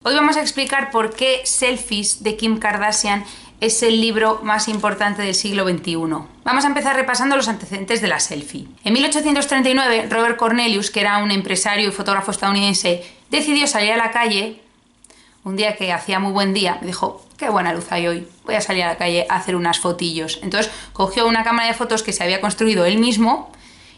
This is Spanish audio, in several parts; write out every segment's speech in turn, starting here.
Hoy vamos a explicar por qué Selfies de Kim Kardashian es el libro más importante del siglo XXI. Vamos a empezar repasando los antecedentes de la selfie. En 1839, Robert Cornelius, que era un empresario y fotógrafo estadounidense, decidió salir a la calle un día que hacía muy buen día. Me dijo, qué buena luz hay hoy, voy a salir a la calle a hacer unas fotillos. Entonces cogió una cámara de fotos que se había construido él mismo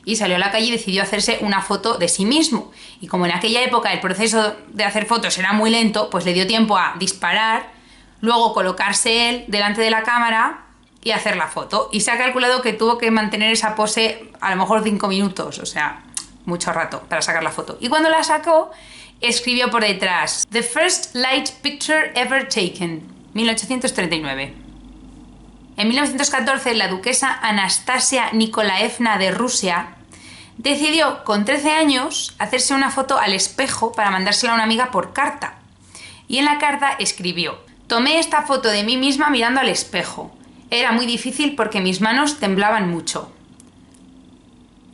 y salió a la calle y decidió hacerse una foto de sí mismo. Y como en aquella época el proceso de hacer fotos era muy lento, pues le dio tiempo a disparar, luego colocarse él delante de la cámara y hacer la foto. Y se ha calculado que tuvo que mantener esa pose a lo mejor 5 minutos, o sea, mucho rato para sacar la foto. Y cuando la sacó, escribió por detrás: The first light picture ever taken, 1839. En 1914, la duquesa Anastasia Nikolaevna de Rusia decidió, con 13 años, hacerse una foto al espejo para mandársela a una amiga por carta. Y en la carta escribió: tomé esta foto de mí misma mirando al espejo. Era muy difícil porque mis manos temblaban mucho.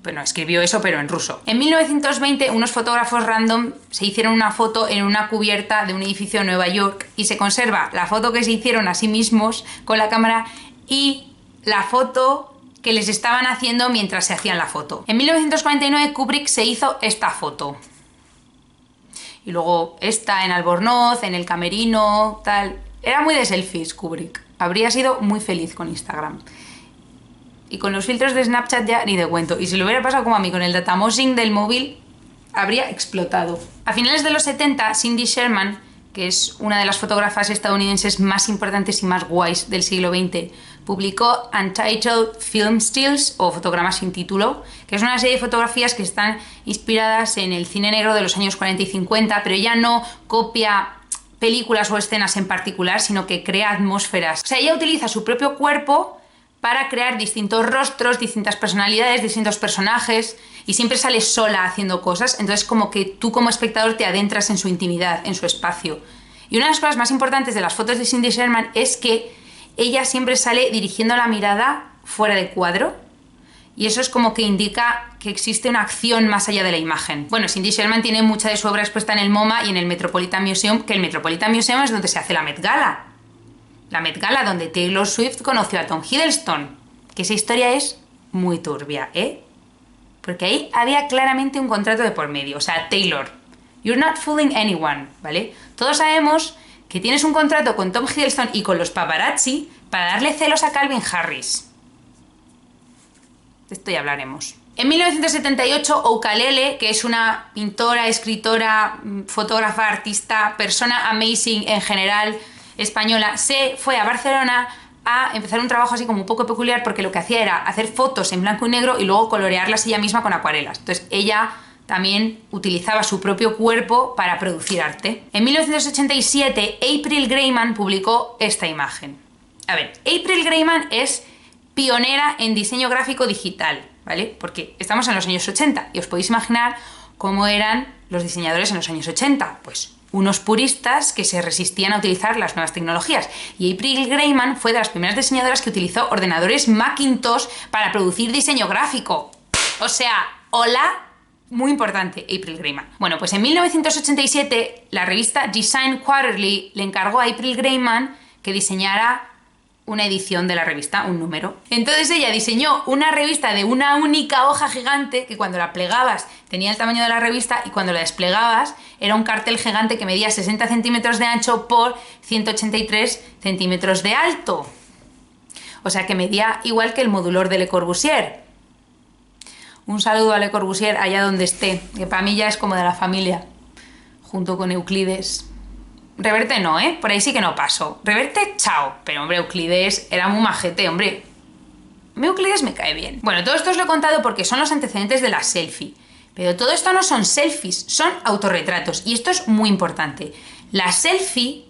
Bueno, escribió eso, pero en ruso. En 1920, unos fotógrafos random se hicieron una foto en una cubierta de un edificio en Nueva York y se conserva la foto que se hicieron a sí mismos con la cámara y la foto que les estaban haciendo mientras se hacían la foto. En 1949 Kubrick se hizo esta foto. Y luego esta en Albornoz, en el camerino, tal. Era muy de selfies Kubrick. Habría sido muy feliz con Instagram. Y con los filtros de Snapchat ya ni de cuento. Y si lo hubiera pasado como a mí con el datamosing del móvil, habría explotado. A finales de los 70, Cindy Sherman, que es una de las fotógrafas estadounidenses más importantes y más guays del siglo XX, publicó Untitled Film Stills, o fotogramas sin título, que es una serie de fotografías que están inspiradas en el cine negro de los años 40 y 50, pero ella no copia películas o escenas en particular, sino que crea atmósferas. O sea, ella utiliza su propio cuerpo para crear distintos rostros, distintas personalidades, distintos personajes, y siempre sale sola haciendo cosas. Entonces como que tú como espectador te adentras en su intimidad, en su espacio. Y una de las cosas más importantes de las fotos de Cindy Sherman es que ella siempre sale dirigiendo la mirada fuera de cuadro, y eso es como que indica que existe una acción más allá de la imagen. Bueno, Cindy Sherman tiene mucha de su obra expuesta en el MoMA y en el Metropolitan Museum, que el Metropolitan Museum es donde se hace la Met Gala. La Met Gala, donde Taylor Swift conoció a Tom Hiddleston. Que esa historia es muy turbia, ¿eh? Porque ahí había claramente un contrato de por medio. O sea, Taylor, you're not fooling anyone, ¿vale? Todos sabemos que tienes un contrato con Tom Hiddleston y con los paparazzi para darle celos a Calvin Harris. De esto ya hablaremos. En 1978, Ukulele, que es una pintora, escritora, fotógrafa, artista, persona amazing en general, española, se fue a Barcelona a empezar un trabajo así como un poco peculiar, porque lo que hacía era hacer fotos en blanco y negro y luego colorearlas ella misma con acuarelas. Entonces ella también utilizaba su propio cuerpo para producir arte. En 1987, April Grayman publicó esta imagen. A ver, April Grayman es pionera en diseño gráfico digital, ¿vale? Porque estamos en los años 80 y os podéis imaginar cómo eran los diseñadores en los años 80. Pues unos puristas que se resistían a utilizar las nuevas tecnologías. Y April Grayman fue de las primeras diseñadoras que utilizó ordenadores Macintosh para producir diseño gráfico. O sea, hola, muy importante April Grayman. Bueno, pues en 1987 la revista Design Quarterly le encargó a April Grayman que diseñara una edición de la revista, un número. Entonces ella diseñó una revista de una única hoja gigante que cuando la plegabas tenía el tamaño de la revista y cuando la desplegabas era un cartel gigante que medía 60 centímetros de ancho por 183 centímetros de alto. O sea que medía igual que el modulor de Le Corbusier. Un saludo a Le Corbusier allá donde esté, que para mí ya es como de la familia, junto con Euclides. Reverte no, ¿eh? Por ahí sí que no paso. Reverte, chao. Pero, hombre, Euclides era muy majete, hombre. A mí Euclides me cae bien. Bueno, todo esto os lo he contado porque son los antecedentes de la selfie. Pero todo esto no son selfies, son autorretratos. Y esto es muy importante. La selfie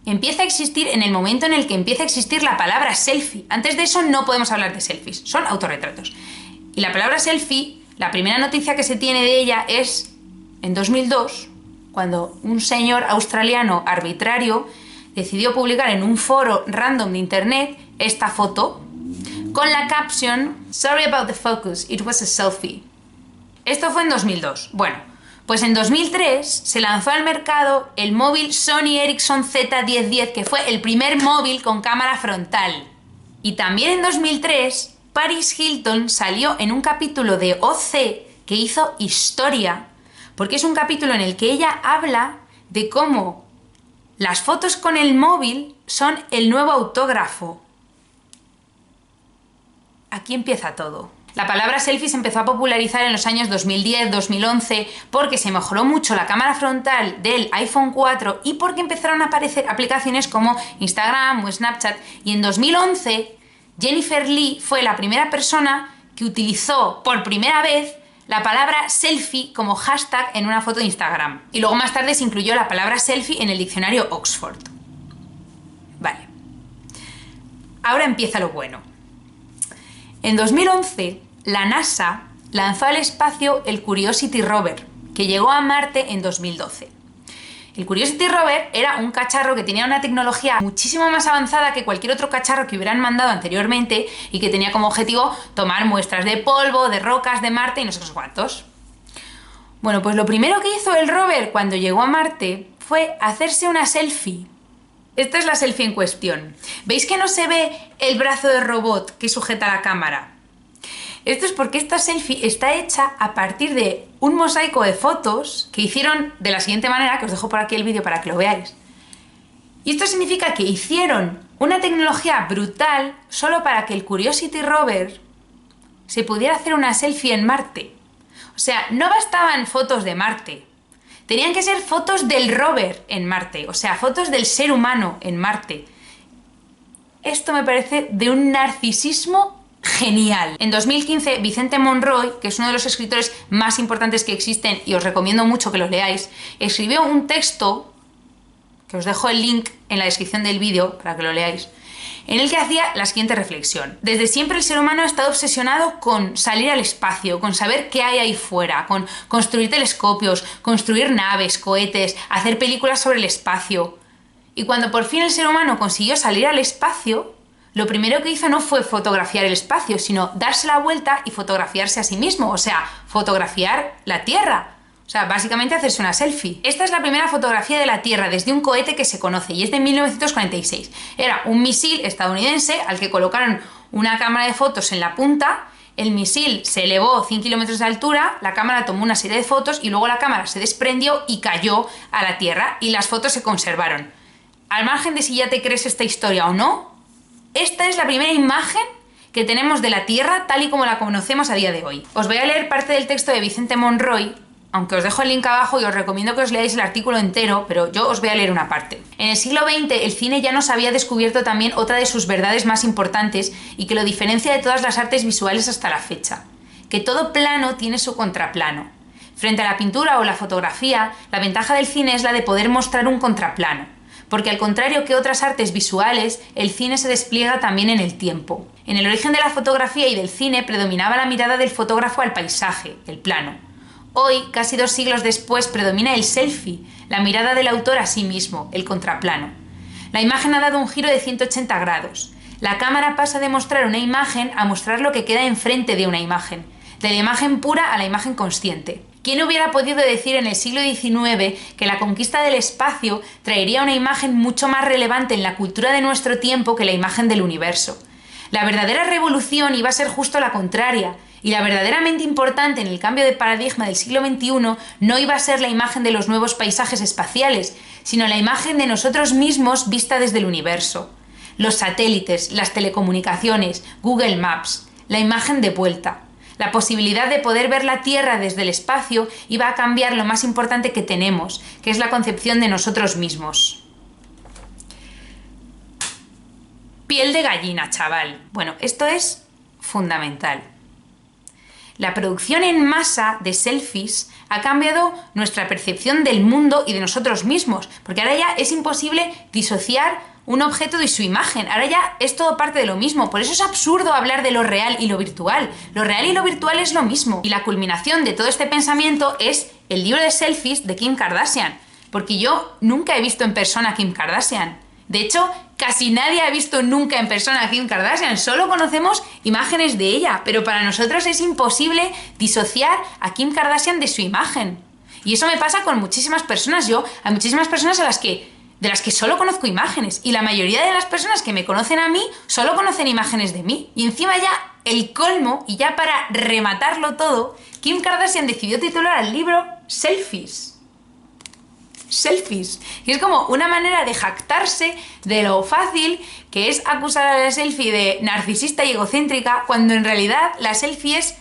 empieza a existir en el momento en el que empieza a existir la palabra selfie. Antes de eso no podemos hablar de selfies, son autorretratos. Y la palabra selfie, la primera noticia que se tiene de ella es en 2002, cuando un señor australiano arbitrario decidió publicar en un foro random de internet esta foto con la caption: Sorry about the focus, it was a selfie. Esto fue en 2002. Bueno, Pues en 2003 se lanzó al mercado el móvil Sony Ericsson Z1010, que fue el primer móvil con cámara frontal. Y también en 2003, Paris Hilton salió en un capítulo de OC que hizo historia, porque es un capítulo en el que ella habla de cómo las fotos con el móvil son el nuevo autógrafo. Aquí empieza todo. La palabra selfie se empezó a popularizar en los años 2010-2011 porque se mejoró mucho la cámara frontal del iPhone 4 y porque empezaron a aparecer aplicaciones como Instagram o Snapchat. Y en 2011, Jennifer Lee fue la primera persona que utilizó por primera vez la palabra selfie como hashtag en una foto de Instagram. Y luego más tarde se incluyó la palabra selfie en el diccionario Oxford. Vale. Ahora empieza lo bueno. En 2011, la NASA lanzó al espacio el Curiosity rover, que llegó a Marte en 2012. El Curiosity rover era un cacharro que tenía una tecnología muchísimo más avanzada que cualquier otro cacharro que hubieran mandado anteriormente y que tenía como objetivo tomar muestras de polvo, de rocas, de Marte y no sé qué cuántos. Bueno, pues lo primero que hizo el rover cuando llegó a Marte fue hacerse una selfie. Esta es la selfie en cuestión. ¿Veis que no se ve el brazo de robot que sujeta la cámara? Esto es porque esta selfie está hecha a partir de un mosaico de fotos que hicieron de la siguiente manera, que os dejo por aquí el vídeo para que lo veáis. Y esto significa que hicieron una tecnología brutal solo para que el Curiosity rover se pudiera hacer una selfie en Marte. O sea, no bastaban fotos de Marte. Tenían que ser fotos del rover en Marte, o sea, fotos del ser humano en Marte. Esto me parece de un narcisismo genial. En 2015, Vicente MONROY, que es uno de los escritores más importantes que existen y os recomiendo mucho que lo leáis, escribió un texto, que os dejo el link en la descripción del vídeo para que lo leáis, en el que hacía la siguiente reflexión. Desde siempre el ser humano ha estado obsesionado con salir al espacio, con saber qué hay ahí fuera, con construir telescopios, construir naves, cohetes, hacer películas sobre el espacio. Y cuando por fin el ser humano consiguió salir al espacio, lo primero que hizo no fue fotografiar el espacio, sino darse la vuelta y fotografiarse a sí mismo, o sea, fotografiar la Tierra. O sea, básicamente hacerse una selfie. Esta es la primera fotografía de la Tierra desde un cohete que se conoce y es de 1946. Era un misil estadounidense al que colocaron una cámara de fotos en la punta, el misil se elevó 100 kilómetros de altura, la cámara tomó una serie de fotos y luego la cámara se desprendió y cayó a la Tierra y las fotos se conservaron. Al margen de si ya te crees esta historia o no, esta es la primera imagen que tenemos de la Tierra tal y como la conocemos a día de hoy. Os voy a leer parte del texto de Vicente MONROY, aunque os dejo el link abajo y os recomiendo que os leáis el artículo entero, pero yo os voy a leer una parte. En el siglo XX el cine ya nos había descubierto también otra de sus verdades más importantes y que lo diferencia de todas las artes visuales hasta la fecha, que todo plano tiene su contraplano. Frente a la pintura o la fotografía, la ventaja del cine es la de poder mostrar un contraplano, porque al contrario que otras artes visuales, el cine se despliega también en el tiempo. En el origen de la fotografía y del cine predominaba la mirada del fotógrafo al paisaje, el plano. Hoy, casi 2 siglos después, predomina el selfie, la mirada del autor a sí mismo, el contraplano. La imagen ha dado un giro de 180 grados. La cámara pasa de mostrar una imagen a mostrar lo que queda enfrente de una imagen, de la imagen pura a la imagen consciente. ¿Quién hubiera podido decir en el siglo XIX que la conquista del espacio traería una imagen mucho más relevante en la cultura de nuestro tiempo que la imagen del universo? La verdadera revolución iba a ser justo la contraria, y la verdaderamente importante en el cambio de paradigma del siglo XXI no iba a ser la imagen de los nuevos paisajes espaciales, sino la imagen de nosotros mismos vista desde el universo. Los satélites, las telecomunicaciones, Google Maps, la imagen de vuelta. La posibilidad de poder ver la Tierra desde el espacio iba a cambiar lo más importante que tenemos, que es la concepción de nosotros mismos. Piel de gallina, chaval. Bueno, esto es fundamental. La producción en masa de selfies ha cambiado nuestra percepción del mundo y de nosotros mismos, porque ahora ya es imposible disociar un objeto de su imagen. Ahora ya es todo parte de lo mismo. Por eso es absurdo hablar de lo real y lo virtual. Lo real y lo virtual es lo mismo. Y la culminación de todo este pensamiento es el libro de selfies de Kim Kardashian. Porque yo nunca he visto en persona a Kim Kardashian. De hecho, casi nadie ha visto nunca en persona a Kim Kardashian. Solo conocemos imágenes de ella. Pero para nosotros es imposible disociar a Kim Kardashian de su imagen. Y eso me pasa con muchísimas personas. Hay muchísimas personas de las que solo conozco imágenes, y la mayoría de las personas que me conocen a mí solo conocen imágenes de mí. Y encima ya el colmo, y ya para rematarlo todo, Kim Kardashian decidió titular al libro Selfies. Selfies. Y es como una manera de jactarse de lo fácil que es acusar a la selfie de narcisista y egocéntrica, cuando en realidad la selfie es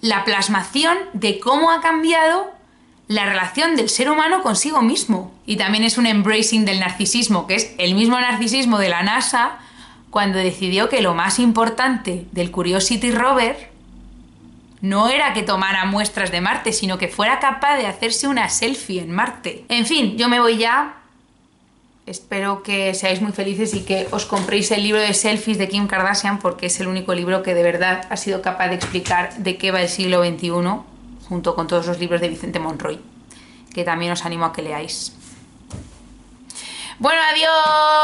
la plasmación de cómo ha cambiado la relación del ser humano consigo mismo. Y también es un embracing del narcisismo, que es el mismo narcisismo de la NASA cuando decidió que lo más importante del Curiosity rover no era que tomara muestras de Marte, sino que fuera capaz de hacerse una selfie en Marte. En fin, yo me voy ya. Espero que seáis muy felices y que os compréis el libro de selfies de Kim Kardashian, porque es el único libro que de verdad ha sido capaz de explicar de qué va el siglo XXI, junto con todos los libros de Vicente MONROY, que también os animo a que leáis. Bueno, adiós.